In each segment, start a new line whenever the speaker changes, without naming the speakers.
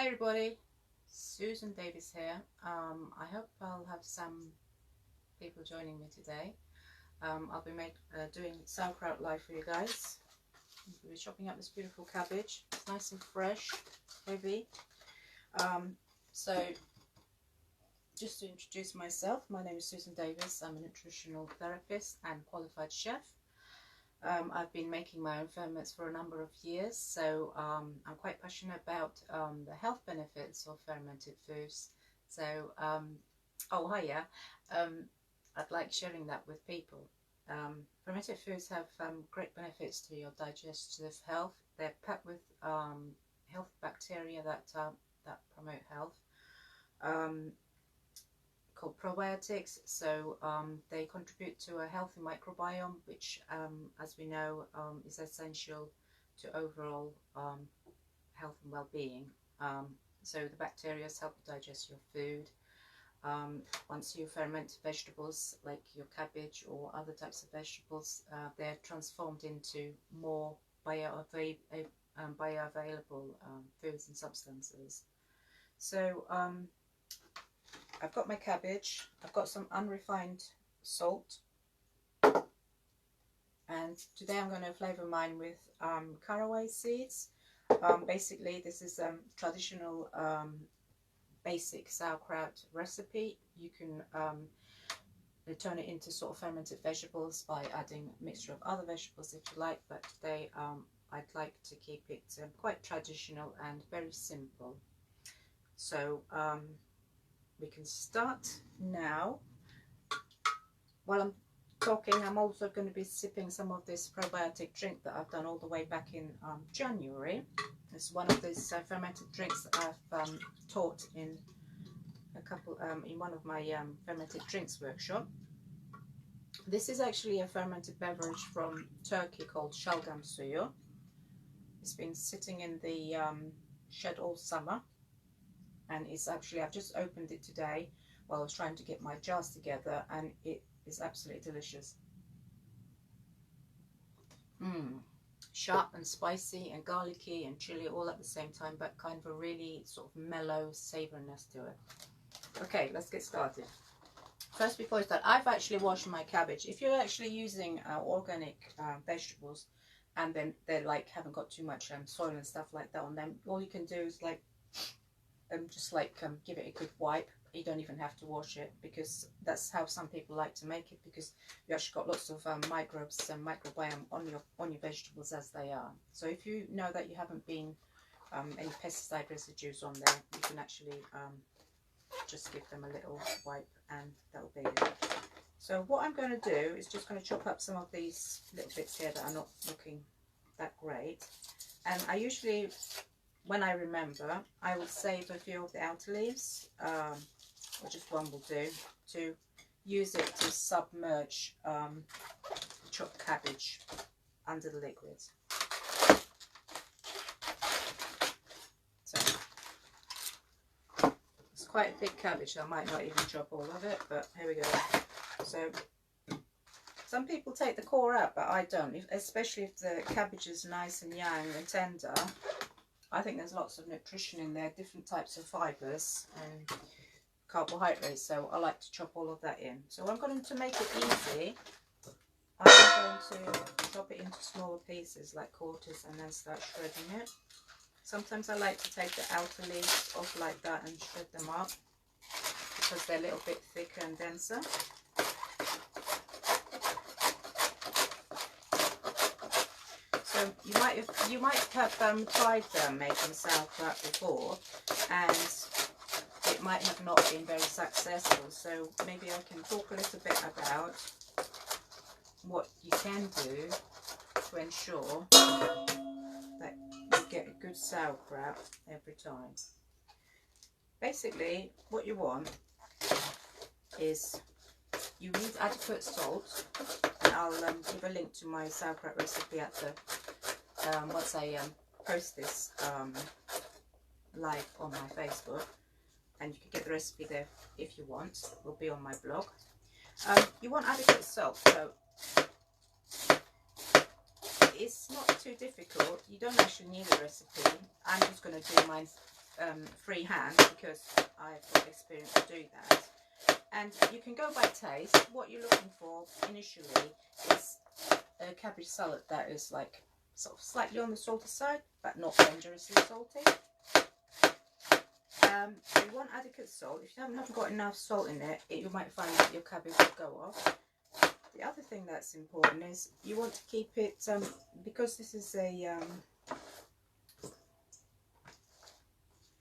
Hi everybody, Susan Davis here. I hope I'll have some people joining me today. I'll be doing sauerkraut live for you guys. We'll be chopping up this beautiful cabbage. It's nice and fresh, heavy. So just to introduce myself, my name is Susan Davis. I'm a nutritional therapist and qualified chef. I've been making my own ferments for a number of years, so I'm quite passionate about the health benefits of fermented foods. So, oh hiya, I'd like sharing that with people. Fermented foods have great benefits to your digestive health. They're packed with health bacteria that promote health. Called probiotics, so they contribute to a healthy microbiome, which as we know is essential to overall health and well-being. So the bacteria help you digest your food. Once you ferment vegetables like your cabbage or other types of vegetables, they're transformed into more bioavailable foods and substances. So I've got my cabbage, I've got some unrefined salt, and today I'm going to flavour mine with caraway seeds. Basically this is a traditional basic sauerkraut recipe. You can turn it into sort of fermented vegetables by adding a mixture of other vegetables if you like, but today I'd like to keep it quite traditional and very simple. So we can start now. While I'm talking, I'm also going to be sipping some of this probiotic drink that I've done all the way back in January. It's one of these fermented drinks that I've taught in in one of my fermented drinks workshop. This is actually a fermented beverage from Turkey called shalgam suyu. It's been sitting in the shed all summer. And it's actually, I've just opened it today while I was trying to get my jars together, and it is absolutely delicious. Sharp and spicy and garlicky and chili all at the same time, but kind of a really sort of mellow savouriness to it. Okay, let's get started. First, before I start, I've actually washed my cabbage. If you're actually using organic vegetables and then they're like haven't got too much soil and stuff like that on them, all you can do is like give it a good wipe. You don't even have to wash it, because that's how some people like to make it, because you actually got lots of microbes and microbiome on your vegetables as they are. So if you know that you haven't been any pesticide residues on there, you can actually just give them a little wipe and that'll be it. So what I'm going to do is just going to chop up some of these little bits here that are not looking that great, and I usually, when I remember, I will save a few of the outer leaves, or just one will do, to use it to submerge chopped cabbage under the liquid. So it's quite a big cabbage, so I might not even chop all of it, but here we go. So some people take the core out, but I don't, especially if the cabbage is nice and young and tender. I think there's lots of nutrition in there, different types of fibres and carbohydrates, so I like to chop all of that in. So I'm going to make it easy. I'm going to chop it into smaller pieces, like quarters, and then start shredding it. Sometimes I like to take the outer leaves off like that and shred them up, because they're a little bit thicker and denser. So you might have tried making sauerkraut before, and it might have not been very successful. So maybe I can talk a little bit about what you can do to ensure that you get a good sauerkraut every time. Basically, what you want is you need adequate salt. And I'll give a link to my sauerkraut recipe at the once I post this live on my Facebook, and you can get the recipe there if you want. It will be on my blog. You want adequate salt, so it's not too difficult. You don't actually need a recipe. I'm just going to do mine freehand because I've got experience to do that. And you can go by taste. What you're looking for initially is a cabbage salad that is like sort of slightly on the salty side, but not dangerously salty. You want adequate salt. If you haven't got enough salt in it, you might find that your cabbage will go off. The other thing that's important is you want to keep it, because this is a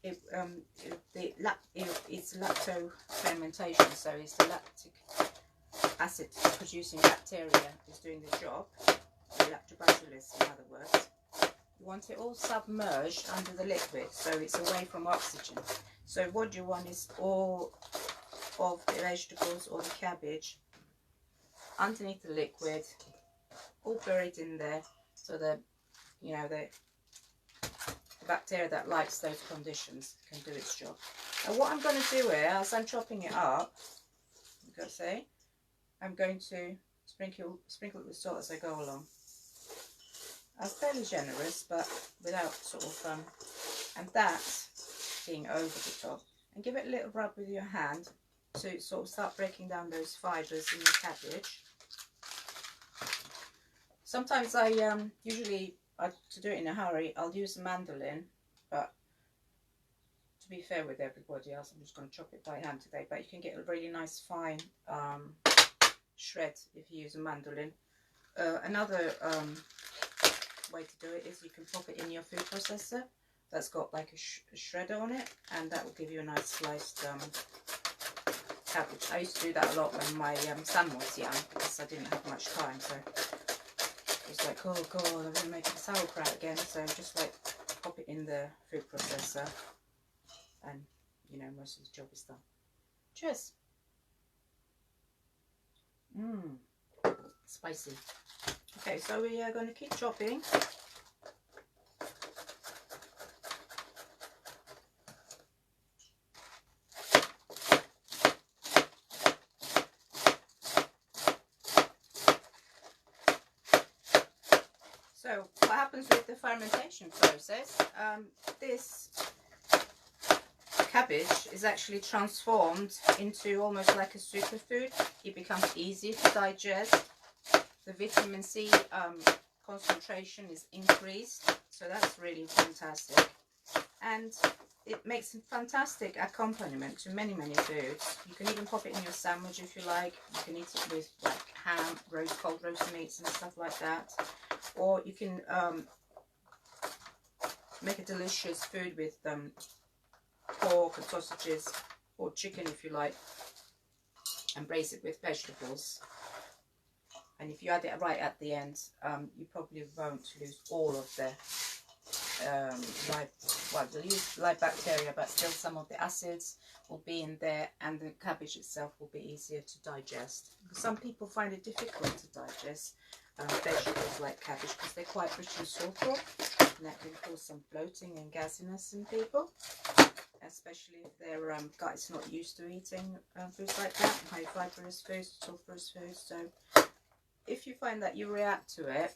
it's lacto-fermentation, so it's the lactic acid producing bacteria is doing the job, the lactobacillus in other words. You want it all submerged under the liquid, so it's away from oxygen. So what you want is all of the vegetables or the cabbage underneath the liquid, all buried in there, so that, you know, the bacteria that likes those conditions can do its job. And what I'm going to do here, as I'm chopping it up, I'm going to sprinkle it with salt as I go along. I'm fairly generous, but without sort of, and that being over the top. And give it a little rub with your hand to sort of start breaking down those fibres in the cabbage. Sometimes I, to do it in a hurry, I'll use a mandolin, but to be fair with everybody else, I'm just going to chop it by hand today. But you can get a really nice fine shred if you use a mandolin. Another way to do it is you can pop it in your food processor that's got like a shredder on it, and that will give you a nice sliced cabbage. I used to do that a lot when my son was young because I didn't have much time, so it was like, oh god, I'm going to make sauerkraut again. So just like pop it in the food processor and, you know, most of the job is done. Cheers. Spicy. Okay, so we are going to keep chopping. So what happens with the fermentation process, this cabbage is actually transformed into almost like a superfood. It becomes easier to digest. The vitamin C concentration is increased, so that's really fantastic. And it makes a fantastic accompaniment to many foods. You can even pop it in your sandwich if you like. You can eat it with like ham, cold roast meats and stuff like that. Or you can make a delicious food with pork and sausages, or chicken if you like, and braise it with vegetables. And if you add it right at the end, you probably won't lose all of the you'll use live bacteria, but still some of the acids will be in there, and the cabbage itself will be easier to digest. Some people find it difficult to digest vegetables like cabbage because they're quite rich in sulfur, and that can cause some bloating and gasiness in people, especially if their gut is not used to eating foods like that, high fibrous foods, sulfurous foods. So if you find that you react to it,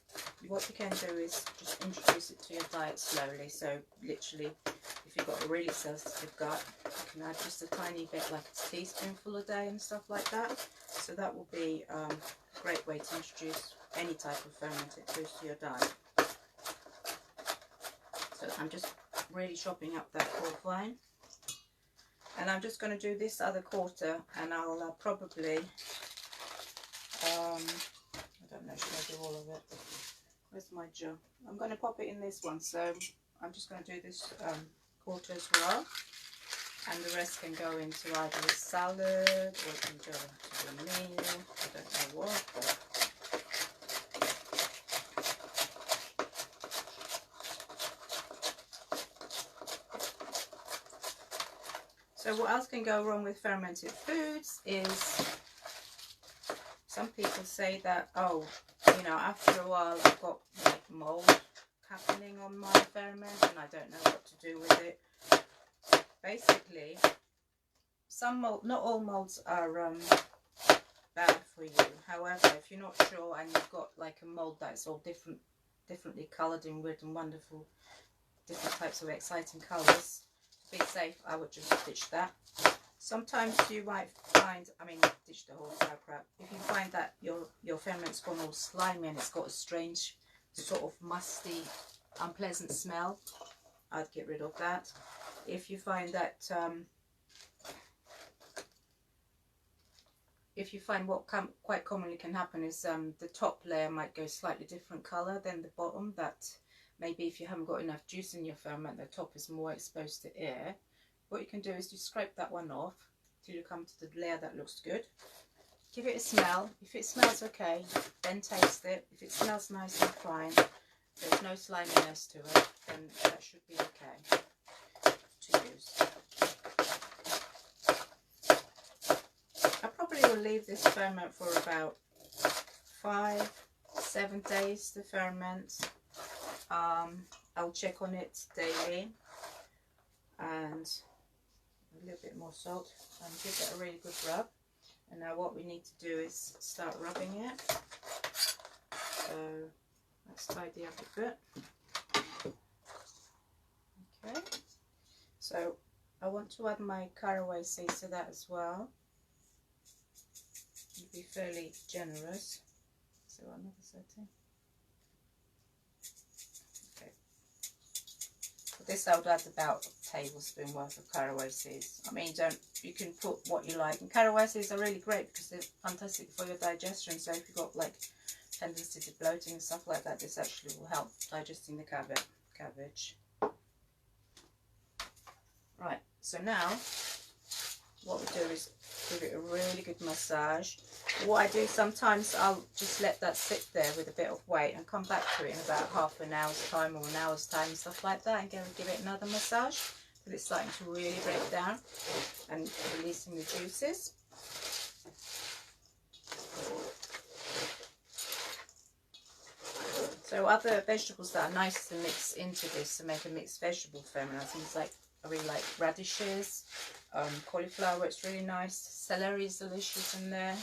what you can do is just introduce it to your diet slowly. So literally, if you've got a really sensitive gut, you can add just a tiny bit, like a teaspoonful a day and stuff like that. So that will be a great way to introduce any type of fermented foods to your diet. So I'm just really chopping up that pork vine. And I'm just going to do this other quarter, and I'll probably, I don't know, should I do all of it? Where's my jar? I'm going to pop it in this one, so I'm just going to do this quarter as well. And the rest can go into either a salad, or it can go into a meal, I don't know what. But so what else can go wrong with fermented foods is, some people say that, oh, you know, after a while I've got like mold happening on my ferment and I don't know what to do with it. Basically, some mold, not all molds are bad for you. However, if you're not sure and you've got like a mold that's all differently coloured in weird and wonderful, different types of exciting colours, be safe, I would just ditch that. Sometimes you might find, I mean, ditch the whole sauerkraut. If you find that your ferment's gone all slimy and it's got a strange sort of musty, unpleasant smell, I'd get rid of that. If you find that, what quite commonly can happen is the top layer might go slightly different colour than the bottom, that maybe if you haven't got enough juice in your ferment, the top is more exposed to air. What you can do is you scrape that one off till you come to the layer that looks good. Give it a smell. If it smells okay, then taste it. If it smells nice and fine, there's no sliminess to it, then that should be okay to use. I probably will leave this ferment for about 5-7 days to ferment. I'll check on it daily and a little bit more salt and give it a really good rub. And now what we need to do is start rubbing it. So let's tidy up a bit. Okay, so I want to add my caraway seeds to that as well. Be fairly generous. So another setting. Okay. For this I would add about a tablespoon worth of caraway seeds. I mean, you can put what you like. And caraway seeds are really great because they're fantastic for your digestion. So if you've got like tendency to bloating and stuff like that, this actually will help digesting the cabbage. Right. So now what we do is give it a really good massage. What I do sometimes, I'll just let that sit there with a bit of weight and come back to it in about half an hour's time or an hour's time and stuff like that, and give it another massage because it's starting to really break down and releasing the juices. So other vegetables that are nice to mix into this to make a mixed vegetable ferment are things like, I really like radishes, cauliflower, it's really nice, celery is delicious in there,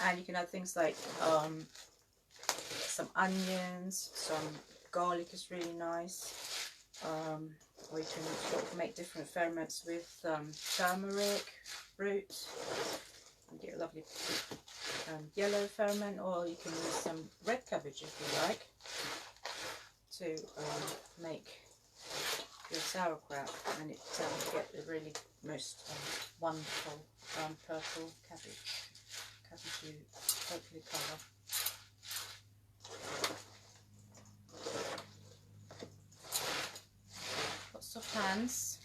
and you can add things like some onions, some garlic is really nice, or you can sort of make different ferments with turmeric root and get a lovely yellow ferment, or you can use some red cabbage if you like to make your sauerkraut, and it you get the really most wonderful purple cabbagey purpley colour. Lots of hands.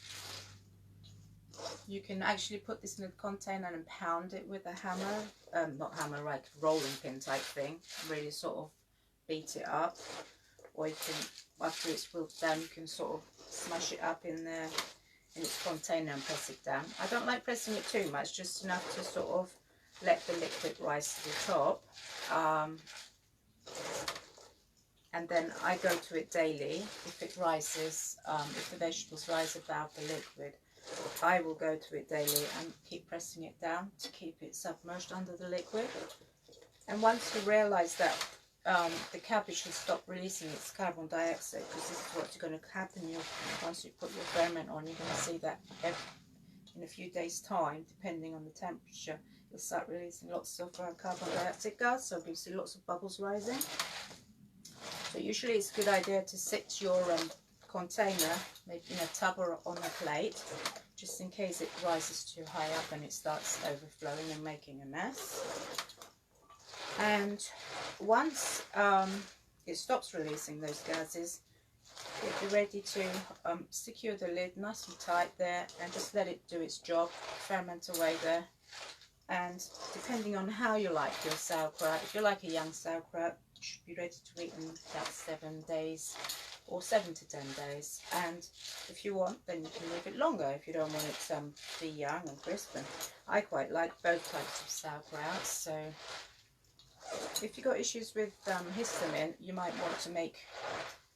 You can actually put this in a container and pound it with a hammer, not hammer, like rolling pin type thing, really sort of beat it up, or you can, after it's wilt down, you can sort of smash it up in there in its container and press it down. I don't like pressing it too much, just enough to sort of let the liquid rise to the top, and then I go to it daily. If it rises, if the vegetables rise above the liquid, I will go to it daily and keep pressing it down to keep it submerged under the liquid. And once you realize that the cabbage has stopped releasing its carbon dioxide, because this is what's going to happen once you put your ferment on, you're going to see that in a few days time, depending on the temperature, you'll start releasing lots of carbon dioxide gas, so you'll see lots of bubbles rising. So usually it's a good idea to sit your container maybe in a tub or on a plate, just in case it rises too high up and it starts overflowing and making a mess. And once it stops releasing those gases, you'll be ready to secure the lid nice and tight there and just let it do its job, ferment away there. And depending on how you like your sauerkraut, if you like a young sauerkraut, you should be ready to eat in about 7 days or 7 to 10 days. And if you want, then you can leave it longer if you don't want it to be young and crisp. And I quite like both types of sauerkraut, so if you've got issues with histamine, you might want to make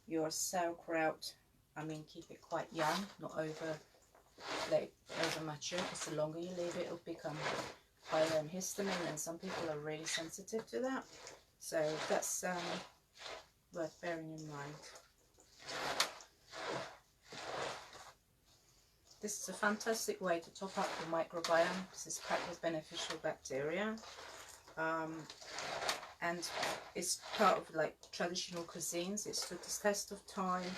your sauerkraut, keep it quite young, not over mature, because the longer you leave it, it'll become higher in histamine, and some people are really sensitive to that. So that's worth bearing in mind. This is a fantastic way to top up your microbiome. This is packed with beneficial bacteria. And it's part of like traditional cuisines. It stood the test of time.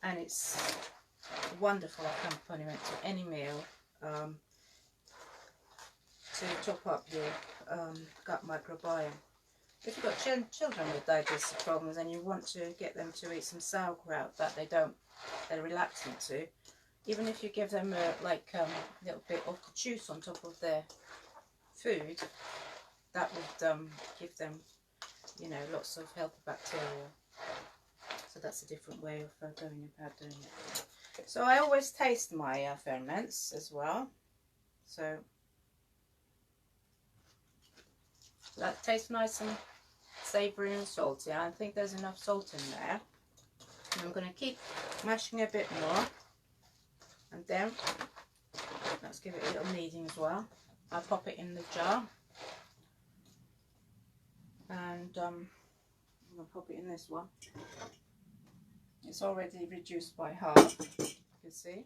And it's a wonderful accompaniment to any meal to top up your gut microbiome. If you've got children with digestive problems and you want to get them to eat some sauerkraut that they're reluctant to, even if you give them a little bit of the juice on top of their food, that would give them, you know, lots of healthy bacteria. So that's a different way of going about doing it. So I always taste my ferments as well. So that tastes nice and savoury and salty. I think there's enough salt in there. And I'm going to keep mashing a bit more. And then let's give it a little kneading as well. I'll pop it in the jar. And I'm going to pop it in this one. It's already reduced by half, you can see.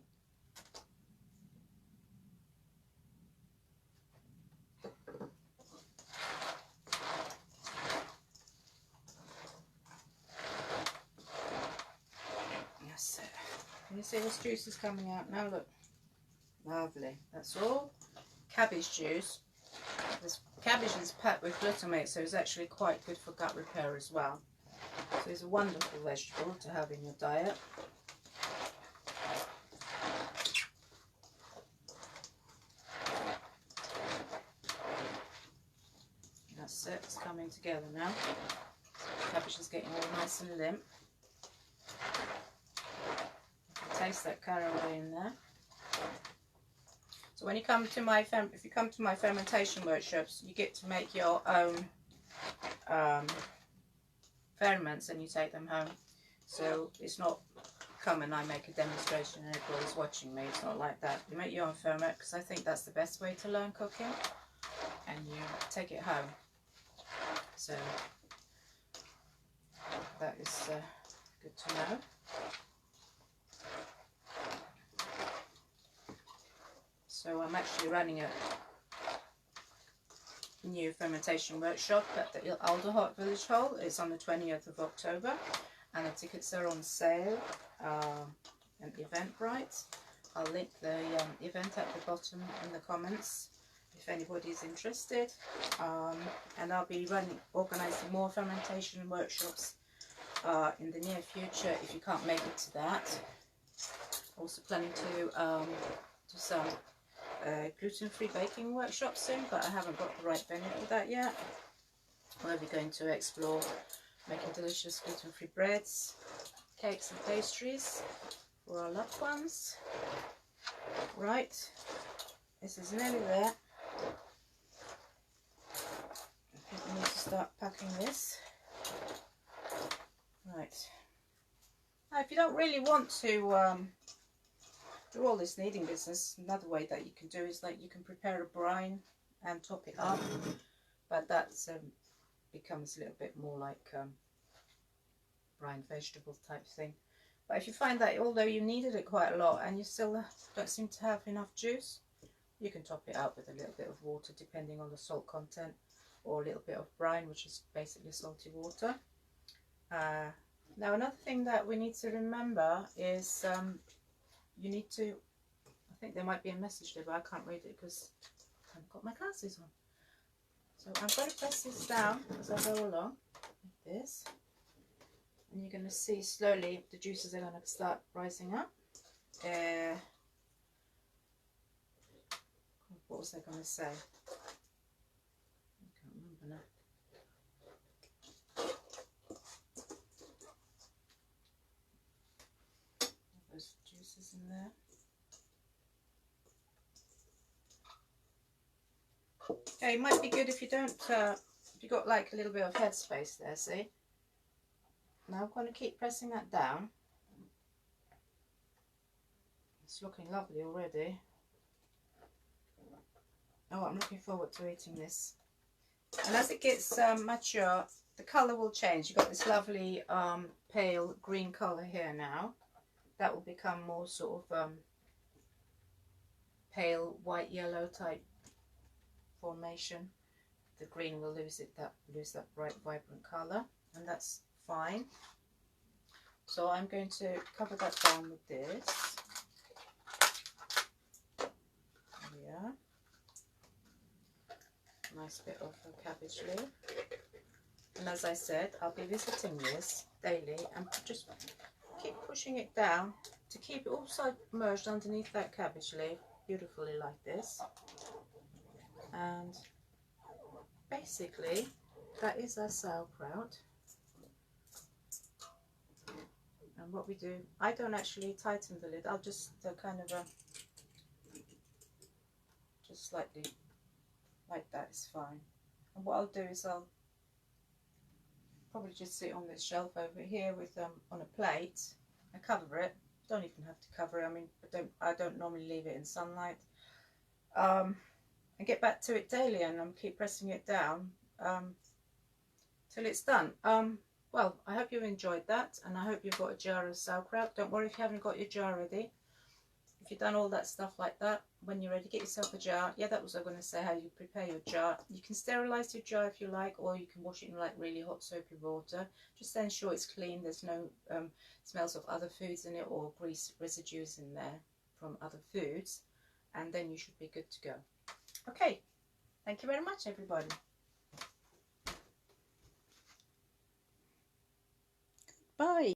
That's it. Can you see this juice is coming out now? Look, lovely. That's all cabbage juice. This cabbage is packed with glutamate, so it's actually quite good for gut repair as well. So it's a wonderful vegetable to have in your diet. That's it, it's coming together now. The cabbage is getting all nice and limp. You can taste that caraway in there. So when you come to my if you come to my fermentation workshops, you get to make your own ferments and you take them home. So it's not come and I make a demonstration and everybody's watching me. It's not like that. You make your own ferment because I think that's the best way to learn cooking, and you take it home. So that is good to know. So I'm actually running a new fermentation workshop at the Alderhout Village Hall. It's on the 20th of October and the tickets are on sale and Eventbrite. I'll link the event at the bottom in the comments if anybody's interested. And I'll be organising more fermentation workshops in the near future if you can't make it to that. Also planning to do some gluten-free baking workshop soon, but I haven't got the right venue for that yet. We'll be going to explore making delicious gluten-free breads, cakes and pastries for our loved ones. Right, this is nearly there. I think we need to start packing this. Right, now if you don't really want to do all this kneading business, another way that you can do is like you can prepare a brine and top it up, but that becomes a little bit more like brine vegetable type thing. But if you find that although you needed it quite a lot and you still don't seem to have enough juice, you can top it up with a little bit of water depending on the salt content, or a little bit of brine, which is basically salty water. Now another thing that we need to remember is you need to, I think there might be a message there, but I can't read it because I haven't got my glasses on. So I'm going to press this down as I go along, like this. And you're going to see slowly the juices are going to start rising up. What was I going to say? I can't remember now. Those juices in there. Okay, it might be good if you don't, if you got like a little bit of headspace there, see? Now I'm going to keep pressing that down. It's looking lovely already. Oh, I'm looking forward to eating this. And as it gets mature, the colour will change. You've got this lovely pale green colour here now. that will become more sort of pale white yellow type formation. The green will lose that bright vibrant color, and that's fine. So I'm going to cover that down with this. Yeah, nice bit of cabbage leaf. And as I said, I'll be visiting this daily and just keep pushing it down to keep it all submerged underneath that cabbage leaf beautifully like this. And basically that is our sauerkraut. And what we do, I don't actually tighten the lid, I'll just kind of just slightly like that is fine. And what I'll do is I'll probably just sit on this shelf over here with on a plate and cover it. Don't even have to cover it. I mean, I don't normally leave it in sunlight. And get back to it daily and keep pressing it down till it's done. Well, I hope you've enjoyed that, and I hope you've got a jar of sauerkraut. Don't worry if you haven't got your jar ready. If you've done all that stuff like that, when you're ready, get yourself a jar. Yeah, that was what I was going to say, how you prepare your jar. You can sterilize your jar if you like, or you can wash it in like really hot soapy water. Just to ensure it's clean, there's no smells of other foods in it or grease residues in there from other foods, and then you should be good to go. Okay, thank you very much, everybody. Bye.